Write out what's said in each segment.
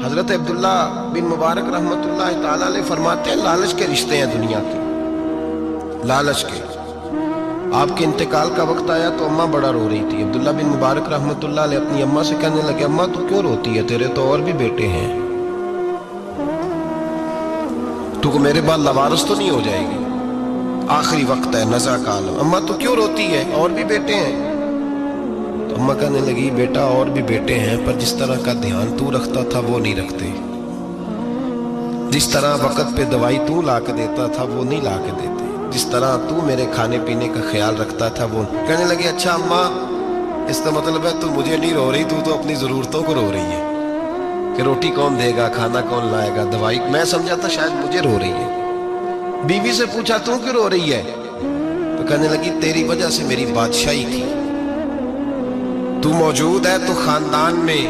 حضرت عبداللہ بن مبارک رحمتہ تعالیٰ علیہ فرماتے ہیں لالچ کے رشتے ہیں دنیا کے، لالچ کے۔ آپ کے انتقال کا وقت آیا تو اماں بڑا رو رہی تھی۔ عبداللہ بن مبارک رحمتہ اللہ علیہ اپنی اماں سے کہنے لگے اماں تو کیوں روتی ہے، تیرے تو اور بھی بیٹے ہیں، تو کو میرے بعد لوارث تو نہیں ہو جائے گی، آخری وقت ہے، نزع کا عالم، اماں تو کیوں روتی ہے، اور بھی بیٹے ہیں؟ تو اماں کہنے لگی بیٹا اور بھی بیٹے ہیں، پر جس طرح کا دھیان تو رکھتا تھا وہ نہیں رکھتے، جس طرح وقت پہ دوائی تو لا کے دیتا تھا وہ نہیں لا کے دیتے، جس طرح تو میرے کھانے پینے کا خیال رکھتا تھا وہ۔ کہنے لگے اچھا اماں اس کا مطلب ہے تو مجھے نہیں رو رہی، تو اپنی ضرورتوں کو رو رہی ہے کہ روٹی کون دے گا، کھانا کون لائے گا، دوائی، میں سمجھا تھا شاید مجھے رو رہی ہے۔ بیوی سے پوچھا تو کیوں رو رہی ہے، تو کہنے لگی تیری وجہ سے میری بادشاہی تھی، تو موجود ہے تو خاندان میں،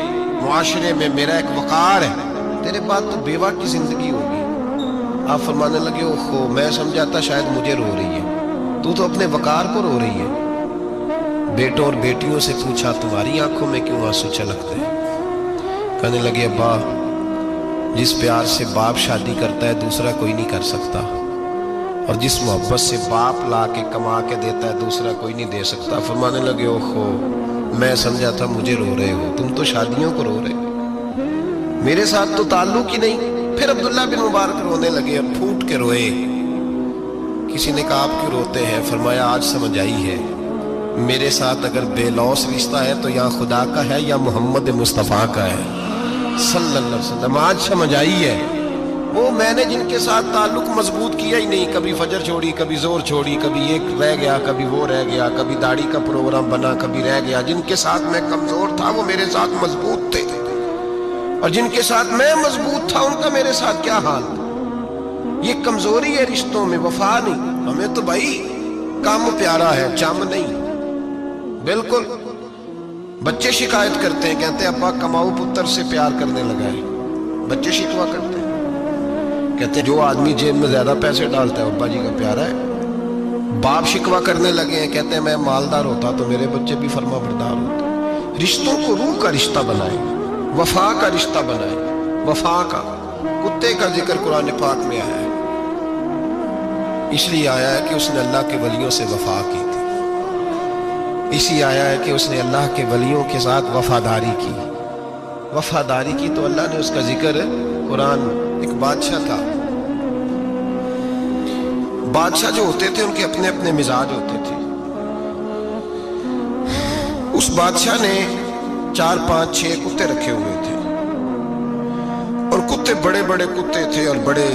معاشرے میں میرا ایک وقار ہے، تیرے بعد تو بیوہ کی زندگی ہوگی۔ آپ فرمانے لگے اوہو میں سمجھا تھا شاید مجھے رو رہی ہے، تو اپنے وقار کو رو رہی ہے۔ بیٹوں اور بیٹیوں سے پوچھا تمہاری آنکھوں میں کیوں آنسو چھلکتے ہیں؟ کہنے لگے ابا جس پیار سے باپ شادی کرتا ہے دوسرا کوئی نہیں کر سکتا، اور جس محبت سے باپ لا کے کما کے دیتا ہے دوسرا کوئی نہیں دے سکتا۔ فرمانے لگے اوہو میں سمجھا تھا مجھے رو رہے ہو، تم تو شادیوں کو رو رہے ہو، میرے ساتھ تو تعلق ہی نہیں۔ پھر عبداللہ بن مبارک رونے لگے اور پھوٹ کے روئے۔ کسی نے کہا آپ کیوں روتے ہیں؟ فرمایا آج سمجھ آئی ہے، میرے ساتھ اگر بے لوث رشتہ ہے تو یا خدا کا ہے یا محمد مصطفیٰ کا ہے صلی اللہ علیہ وسلم۔ آج سمجھ آئی ہے، وہ میں نے جن کے ساتھ تعلق مضبوط کیا ہی نہیں، کبھی فجر چھوڑی، کبھی زور چھوڑی، کبھی ایک رہ گیا، کبھی وہ رہ گیا، کبھی داڑھی کا پروگرام بنا، کبھی رہ گیا، جن کے ساتھ میں کمزور تھا وہ میرے ساتھ مضبوط تھے، اور جن کے ساتھ میں مضبوط تھا ان کا میرے ساتھ کیا حال تھا۔ یہ کمزوری ہے رشتوں میں، وفا نہیں۔ ہمیں تو بھائی کام پیارا ہے، چم نہیں۔ بالکل بچے شکایت کرتے ہیں، کہتے ہیں ابا کماؤ پتر سے پیار کرنے لگا ہے، بچے شکوا کرتے ہیں، کہتے ہیں جو آدمی جیب میں زیادہ پیسے ڈالتا ہے ابا جی کا پیارا ہے۔ باپ شکوا کرنے لگے ہیں، کہتے ہیں میں مالدار ہوتا تو میرے بچے بھی فرما بردار ہوتے۔ رشتوں کو روح کا رشتہ بنائیں، وفا کا رشتہ بنائیں، وفا کا۔ کتے کا ذکر قرآن پاک میں آیا ہے، اس لیے آیا ہے کہ اس نے اللہ کے ولیوں سے وفا کی تھی، اسی آیا ہے کہ اس نے اللہ کے ولیوں کے ساتھ وفاداری کی، وفاداری کی تو اللہ نے اس کا ذکر قرآن۔ ایک بادشاہ تھا، بادشاہ جو ہوتے تھے ان کے اپنے اپنے مزاج ہوتے تھے۔ اس بادشاہ نے 4 5 6 کتے رکھے ہوئے تھے، اور کتے بڑے بڑے کتے تھے اور بڑے